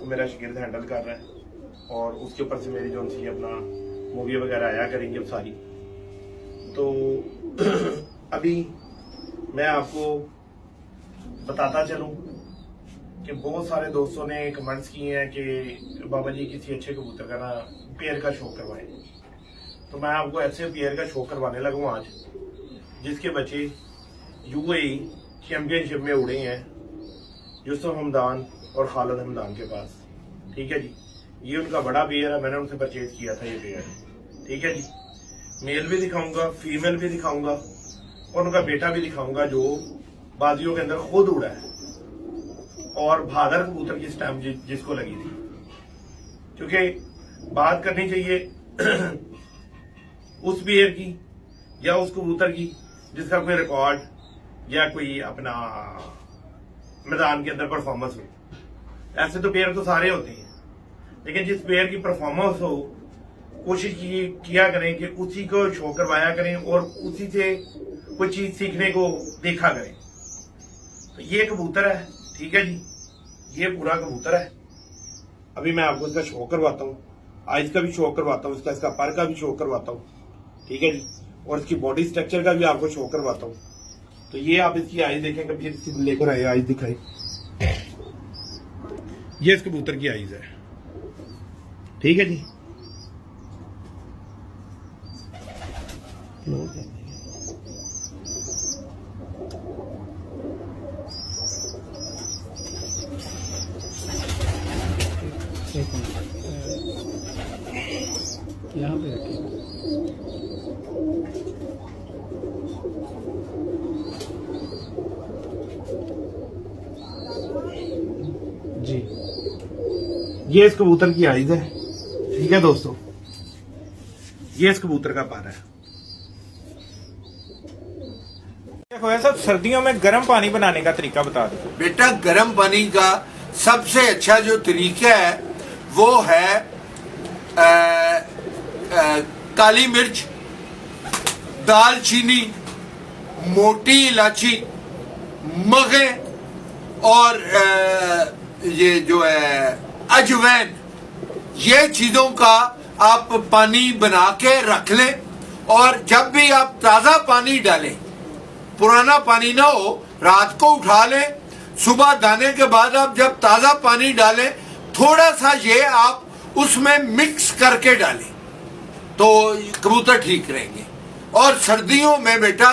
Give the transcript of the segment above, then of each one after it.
उसको मेरा शागिर्द हैंडल कर रहा है और उसके ऊपर से मेरी जो सी अपना मूवी वगैरह आया करेंगे अब सारी। तो अभी मैं आपको बताता चलूं कि बहुत सारे दोस्तों ने कमेंट्स किए हैं कि बाबा जी किसी अच्छे कबूतर का ना पेयर का शो करवाएं। तो मैं आपको ऐसे पेयर का शो करवाने लगा हूं आज, जिसके बच्चे यूएई चैंपियनशिप में उड़े हैं यूसुफ हमदान और खालिद हमदान के पास। ठीक है जी, ये उनका बड़ा पेयर है, मैंने उनसे परचेज किया था ये पेयर। ठीक है जी, मेल भी दिखाऊंगा, फीमेल भी दिखाऊंगा और उनका बेटा भी दिखाऊंगा जो बाजियों के अंदर खुद उड़ा है और भादर कबूतर की स्टैम्प जिसको लगी थी। क्योंकि बात करनी चाहिए उस पेयर की या उस कबूतर की जिसका कोई रिकॉर्ड या कोई अपना मैदान के अंदर परफॉर्मेंस हो। ऐसे तो पेयर तो सारे होते हैं, लेकिन जिस पेयर की परफॉर्मेंस हो कोशिश किया करें कि उसी को शो करवाया करें और उसी से कोई चीज सीखने को देखा करें। तो ये कबूतर है, ठीक है जी, ये पूरा कबूतर है। अभी मैं आपको इसका शो करवाता हूँ, आइज का भी शो करवाता हूँ, इसका पर का भी शो करवाता हूँ। ठीक है जी, और इसकी बॉडी स्ट्रक्चर का भी आपको शो करवाता हूँ। तो ये आप इसकी आइज देखें, कभी इसकी लेकर आए आइज दिखाई, ये इस कबूतर की आइज है। ठीक है जी, यहाँ पे रखिए। जी, ये इस कबूतर की आइज है। ठीक है दोस्तों, ये इस कबूतर का पर है। सब सर्दियों में गर्म पानी बनाने का तरीका बता दो। बेटा, गर्म पानी का सबसे अच्छा जो तरीका है वो है काली मिर्च, दालचीनी, मोटी इलायची, मगे और ये जो है अजवैन, ये चीजों का आप पानी बना के रख लें। और जब भी आप ताजा पानी डालें, पुराना पानी ना हो, रात को उठा लें, सुबह दाने के बाद आप जब ताजा पानी डालें थोड़ा सा ये आप उसमें मिक्स करके डालें तो कबूतर ठीक रहेंगे। और सर्दियों में बेटा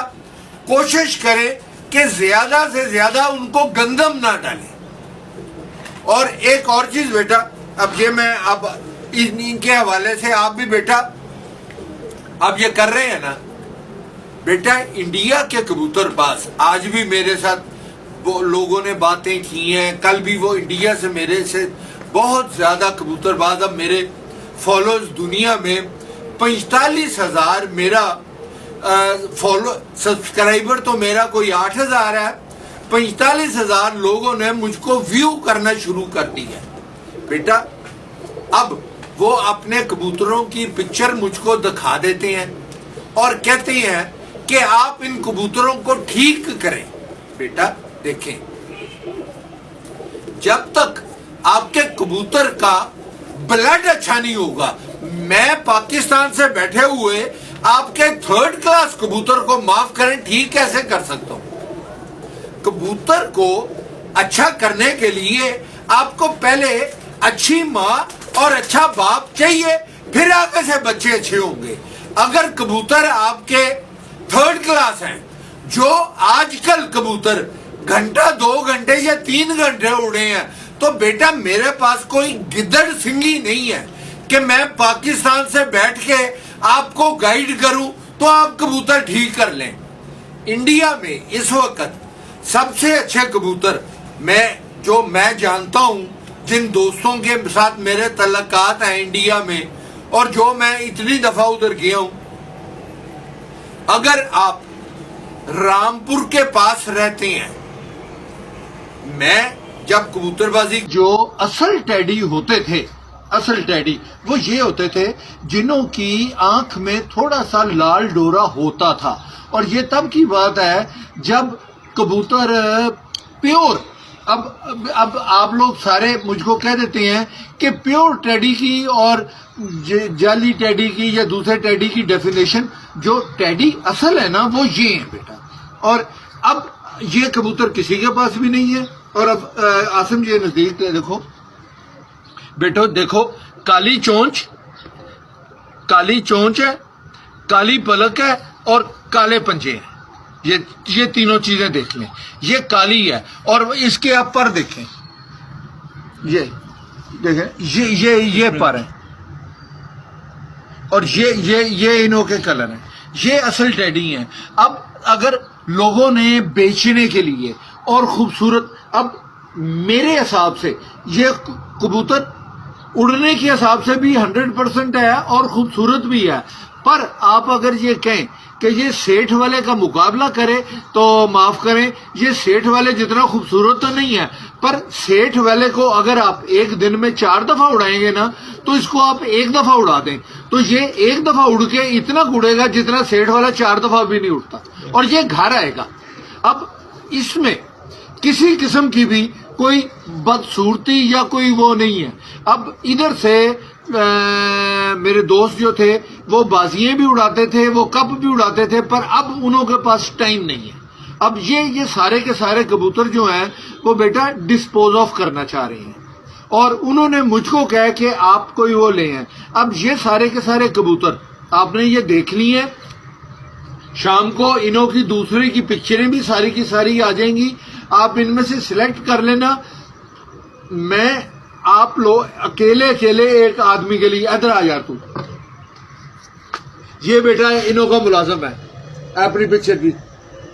कोशिश करें कि ज्यादा से ज्यादा उनको गंदम ना डालें। और एक और चीज बेटा, अब ये मैं अब इनके हवाले से आप भी बेटा अब ये कर रहे हैं ना बेटा, इंडिया के कबूतरबाज आज भी मेरे साथ वो लोगों ने बातें की हैं, कल भी वो इंडिया से मेरे से बहुत ज्यादा कबूतरबाज, अब मेरे फॉलोअर्स दुनिया में 45,000 मेरा सब्सक्राइबर तो मेरा कोई 8,000 है, 45,000 लोगों ने मुझको व्यू करना शुरू कर दिया बेटा। अब वो अपने कबूतरों की पिक्चर मुझको दिखा देते हैं और कहते हैं कि आप इन कबूतरों को ठीक करें। बेटा देखें, जब तक आपके कबूतर का ब्लड अच्छा नहीं होगा, मैं पाकिस्तान से बैठे हुए आपके 3rd क्लास कबूतर को माफ करें ठीक कैसे कर सकता हूं। कबूतर को अच्छा करने के लिए आपको पहले अच्छी माँ और अच्छा बाप चाहिए, फिर आगे से बच्चे अच्छे होंगे। अगर कबूतर आपके 3rd क्लास हैं, जो आजकल कबूतर घंटा 2 घंटे या 3 घंटे उड़े हैं, तो बेटा मेरे पास कोई गिद्दड़ सिंगी नहीं है कि मैं पाकिस्तान से बैठ के आपको गाइड करूं तो आप कबूतर ठीक कर लें। इंडिया में इस वक्त सबसे अच्छे कबूतर मैं जानता हूं, जिन दोस्तों के साथ मेरे तल्लकात हैं इंडिया में और जो मैं इतनी दफा उधर गया हूं, अगर आप रामपुर के पास रहते हैं, मैं जब कबूतरबाजी जो असल टैडी होते थे, असल टैडी वो ये होते थे जिन्हों की आंख में थोड़ा सा लाल डोरा होता था। और ये तब की बात है जब कबूतर प्योर اب آپ لوگ سارے مجھ کو کہہ دیتے ہیں کہ پیور ٹیڈی کی اور جعلی ٹیڈی کی یا دوسرے ٹیڈی کی ڈیفینیشن، جو ٹیڈی اصل ہے نا وہ یہ ہے بیٹا. اور اب یہ کبوتر کسی کے پاس بھی نہیں ہے. اور اب عاصم جی نزدیک دیکھو بیٹو، دیکھو کالی چونچ ہے، کالی پلک ہے اور کالے پنجے ہیں. یہ تینوں چیزیں دیکھ لیں. یہ کالی ہے اور اس کے آپ پر دیکھیں، یہ دیکھیں یہ پر ہے اور یہ انہوں کے کلر ہیں. یہ اصل ٹیڈی ہیں. اب اگر لوگوں نے بیچنے کے لیے اور خوبصورت، اب میرے حساب سے یہ کبوتر اڑنے کے حساب سے بھی 100% ہے اور خوبصورت بھی ہے. پر آپ اگر یہ کہیں کہ یہ سیٹھ والے کا مقابلہ کرے تو معاف کریں، یہ سیٹھ والے جتنا خوبصورت تو نہیں ہے. پر سیٹھ والے کو اگر آپ ایک دن میں 4 دفعہ اڑائیں گے نا تو اس کو آپ 1 دفعہ اڑا دیں تو یہ 1 دفعہ اڑ کے اتنا اڑے گا جتنا سیٹھ والا 4 دفعہ بھی نہیں اڑتا، اور یہ گھر آئے گا. اب اس میں کسی قسم کی بھی کوئی بدصورتی یا کوئی وہ نہیں ہے. اب ادھر سے میرے دوست جو تھے وہ بازیاں بھی اڑاتے تھے، وہ کپ بھی اڑاتے تھے، پر اب انہوں کے پاس ٹائم نہیں ہے. اب یہ سارے کے سارے کبوتر جو ہیں وہ بیٹا ڈسپوز آف کرنا چاہ رہے ہیں، اور انہوں نے مجھ کو کہا کہ آپ کوئی وہ لے ہیں. اب یہ سارے کے سارے کبوتر آپ نے یہ دیکھ لی ہیں. شام کو انہوں کی دوسرے کی پکچریں بھی ساری کی ساری آ جائیں گی. آپ ان میں سے سلیکٹ کر لینا. میں آپ لوگ اکیلے ایک آدمی کے لیے ادھر آ جا تو، یہ بیٹا انہوں کا ملازم ہے اپنی پکچر کی.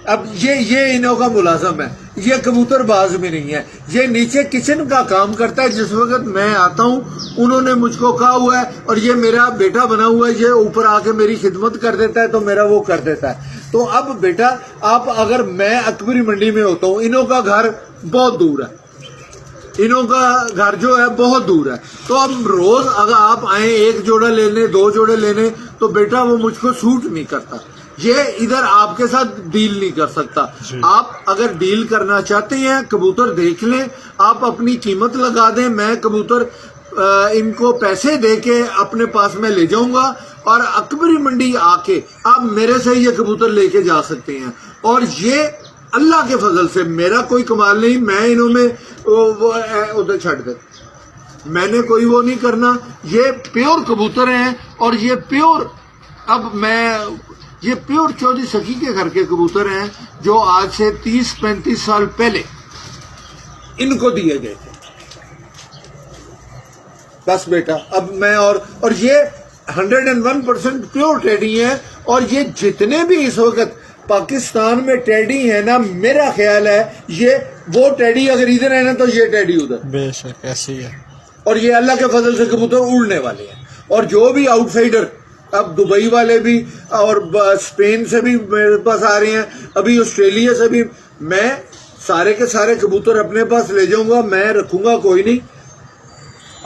اب یہ انہوں کا ملازم ہے. یہ کبوتر باز بھی نہیں ہے. یہ نیچے کچن کا کام کرتا ہے. جس وقت میں آتا ہوں انہوں نے مجھ کو کہا ہوا ہے، اور یہ میرا بیٹا بنا ہوا ہے، یہ اوپر آ کے میری خدمت کر دیتا ہے تو میرا وہ کر دیتا ہے. تو اب بیٹا آپ اگر میں اکبری منڈی میں ہوتا ہوں، انہوں کا گھر بہت دور ہے، انہوں کا گھر جو ہے بہت دور ہے، تو اب روز اگر آپ آئیں 1 جوڑا لینے 2 جوڑے لینے تو بیٹا وہ مجھ کو سوٹ نہیں کرتا. یہ ادھر آپ کے ساتھ ڈیل نہیں کر سکتا. آپ اگر ڈیل کرنا چاہتے ہیں کبوتر دیکھ لیں، آپ اپنی قیمت لگا دیں. میں کبوتر ان کو پیسے دے کے اپنے پاس میں لے جاؤں گا، اور اکبری منڈی آ کے آپ میرے سے یہ کبوتر لے کے جا سکتے ہیں. اور یہ اللہ کے فضل سے میرا کوئی کمال نہیں. میں انہوں میں ادھر چھڑ دے، میں نے کوئی وہ نہیں کرنا. یہ پیور کبوتر ہیں، اور یہ پیور یہ پیور چودھری سخی کے گھر کے کبوتر ہیں جو آج سے 30-35 سال پہلے ان کو دیے گئے تھے. بس بیٹا اب میں اور یہ 101% پیور ٹیڈی ہیں. اور یہ جتنے بھی اس وقت پاکستان میں ٹیڈی ہیں نا، میرا خیال ہے یہ وہ ٹیڈی اگر ادھر ہے نا تو یہ ٹیڈی ادھر. بے شک ایسے ہی ہے. اور یہ اللہ کے فضل سے کبوتر اڑنے والے ہیں. اور جو بھی آؤٹ سائڈر، اب دبئی والے بھی اور اسپین سے بھی میرے پاس آ رہے ہیں، ابھی آسٹریلیا سے بھی، میں سارے کے سارے کبوتر اپنے پاس لے جاؤں گا. میں رکھوں گا کوئی نہیں.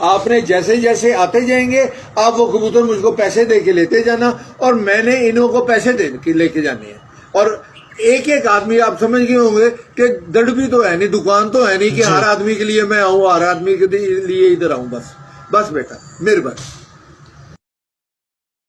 آپ نے جیسے جیسے آتے جائیں گے آپ وہ کبوتر مجھ کو پیسے دے کے لیتے جانا، اور میں نے انہوں کو پیسے دے کے لے کے جانے ہیں. اور ایک آدمی آپ سمجھ گئے ہوں گے کہ دڑ بھی تو ہے نہیں، دکان تو ہے نہیں کہ ہر آدمی کے لیے میں آؤں، ہر آدمی کے لیے ادھر آؤں. بس بیٹا مہربانی.